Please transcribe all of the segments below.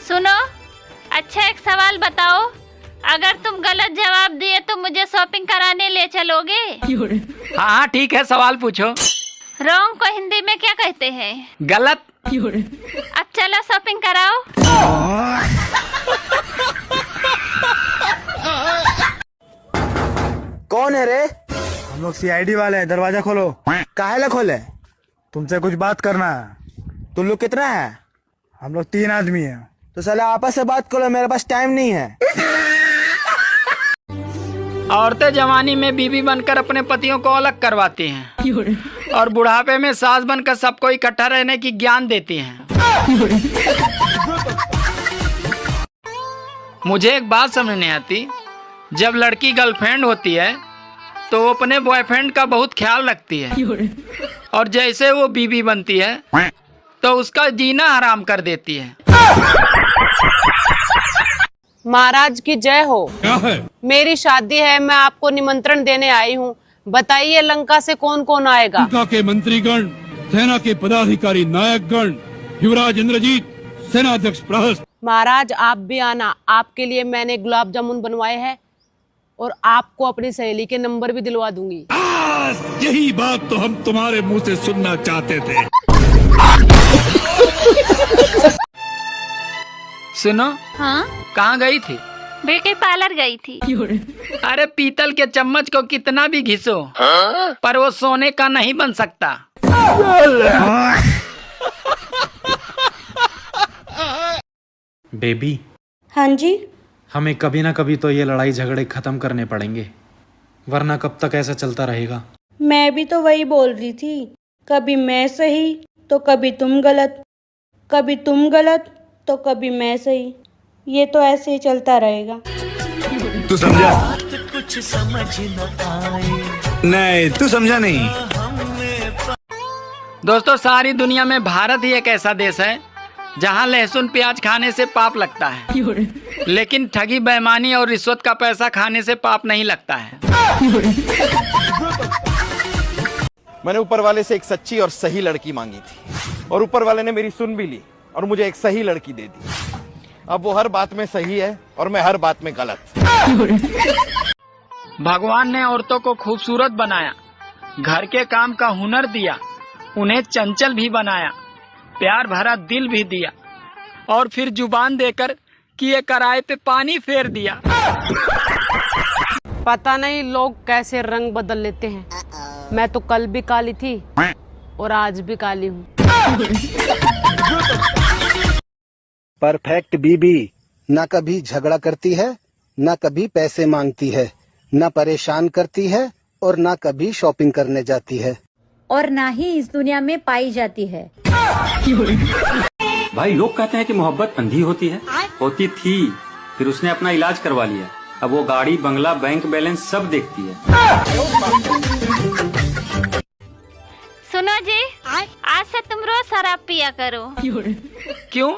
सुनो, अच्छा एक सवाल बताओ, अगर तुम गलत जवाब दिए तो मुझे शॉपिंग कराने ले चलोगे? हाँ हाँ ठीक है, सवाल पूछो। रॉन्ग को हिंदी में क्या कहते हैं? गलत। अब चलो शॉपिंग कराओ। कौन है रे? हम लोग सीआईडी वाले हैं, दरवाजा खोलो। काहे खोले? तुमसे कुछ बात करना है। तुम लोग कितना है? हम लोग 3 आदमी हैं। तो साला आपस से बात करो, मेरे पास टाइम नहीं है। औरतें जवानी में बीवी बनकर अपने पतियों को अलग करवाती हैं और बुढ़ापे में सास बनकर सबको इकट्ठा रहने की ज्ञान देती हैं। मुझे एक बात समझ नहीं आती, जब लड़की गर्लफ्रेंड होती है तो वो अपने बॉयफ्रेंड का बहुत ख्याल रखती है और जैसे वो बीवी बनती है तो उसका जीना हराम कर देती है। महाराज की जय हो। क्या है? मेरी शादी है, मैं आपको निमंत्रण देने आई हूँ। बताइए लंका से कौन कौन आएगा? लंका के मंत्रीगण, सेना के पदाधिकारी, नायकगण, युवराज इंद्रजीत, सेनाध्यक्ष प्रहस्त। महाराज आप भी आना, आपके लिए मैंने गुलाब जामुन बनवाए हैं और आपको अपनी सहेली के नंबर भी दिलवा दूंगी। यही बात तो हम तुम्हारे मुंह से सुनना चाहते थे। सुनो, हाँ, कहाँ गई थी? ब्यूटी पार्लर गई थी। अरे पीतल के चम्मच को कितना भी घिसो पर वो सोने का नहीं बन सकता। बेबी। हाँ जी। हमें कभी ना कभी तो ये लड़ाई झगड़े खत्म करने पड़ेंगे, वरना कब तक ऐसा चलता रहेगा। मैं भी तो वही बोल रही थी, कभी मैं सही तो कभी तुम गलत, कभी तुम गलत तो कभी मैं सही। ये तो ऐसे ही चलता रहेगा। तू समझा? कुछ समझ न आए। नहीं, तू समझा नहीं। दोस्तों, सारी दुनिया में भारत ही एक ऐसा देश है जहां लहसुन प्याज खाने से पाप लगता है, लेकिन ठगी, बेईमानी और रिश्वत का पैसा खाने से पाप नहीं लगता है। मैंने ऊपर वाले से एक सच्ची और सही लड़की मांगी थी और ऊपर वाले ने मेरी सुन भी ली और मुझे एक सही लड़की दे दी। अब वो हर बात में सही है और मैं हर बात में गलत। भगवान ने औरतों को खूबसूरत बनाया, घर के काम का हुनर दिया, उन्हें चंचल भी बनाया, प्यार भरा दिल भी दिया और फिर जुबान देकर किए कराए पे पानी फेर दिया। पता नहीं लोग कैसे रंग बदल लेते हैं। मैं तो कल भी काली थी और आज भी काली हूँ। परफेक्ट बीबी न कभी झगड़ा करती है, न कभी पैसे मांगती है, न परेशान करती है और न कभी शॉपिंग करने जाती है, और ना ही इस दुनिया में पाई जाती है। भाई लोग कहते हैं कि मोहब्बत अंधी होती है, होती थी, फिर उसने अपना इलाज करवा लिया। अब वो गाड़ी, बंगला, बैंक बैलेंस सब देखती है। सुनो जी, आज से तुम रोज शराब पिया करो। क्यों?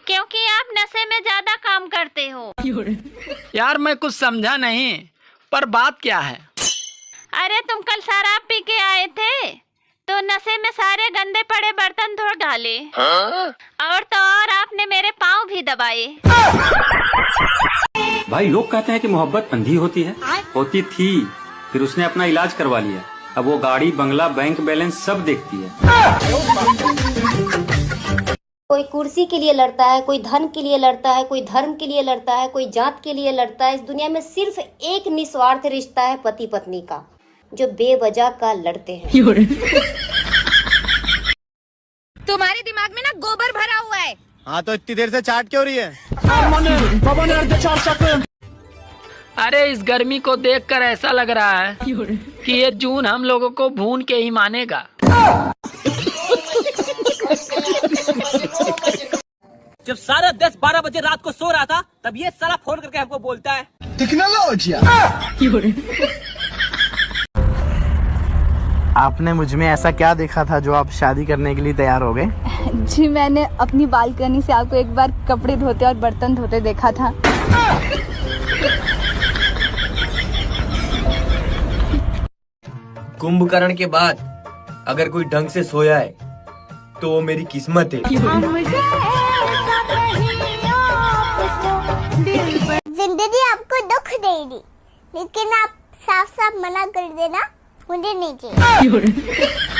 क्योंकि आप नशे में ज्यादा काम करते हो। यार मैं कुछ समझा नहीं, पर बात क्या है? अरे तुम कल शराब पी के आए थे तो नशे में सारे गंदे पड़े बर्तन धो डाले, और तो और आपने मेरे पाँव भी दबाए। भाई लोग कहते हैं कि मोहब्बत अंधी होती है, होती थी, फिर उसने अपना इलाज करवा लिया। अब वो गाड़ी, बंगला, बैंक बैलेंस सब देखती है। कोई कुर्सी के लिए लड़ता है, कोई धन के लिए लड़ता है, कोई धर्म के लिए लड़ता है, कोई जात के लिए लड़ता है। इस दुनिया में सिर्फ एक निस्वार्थ रिश्ता है पति पत्नी का, जो बेवजह का लड़ते हैं। तुम्हारे दिमाग में ना गोबर भरा हुआ है। हाँ तो इतनी देर से चाट क्यों रही है? अरे इस गर्मी को देखकर ऐसा लग रहा है कि ये जून हम लोगों को भून के ही मानेगा। जब सारा 10-12 बजे रात को सो रहा था, तब ये साला फोन करके हमको बोलता है टेक्नोलॉजी। आपने मुझ में ऐसा क्या देखा था जो आप शादी करने के लिए तैयार हो गए? जी मैंने अपनी बालकनी से आपको एक बार कपड़े धोते और बर्तन धोते देखा था। कुंभकर्ण के बाद अगर कोई ढंग से सोया है तो वो मेरी किस्मत है। सहेली, लेकिन आप साफ साफ मना कर देना, मुझे नहीं चाहिए।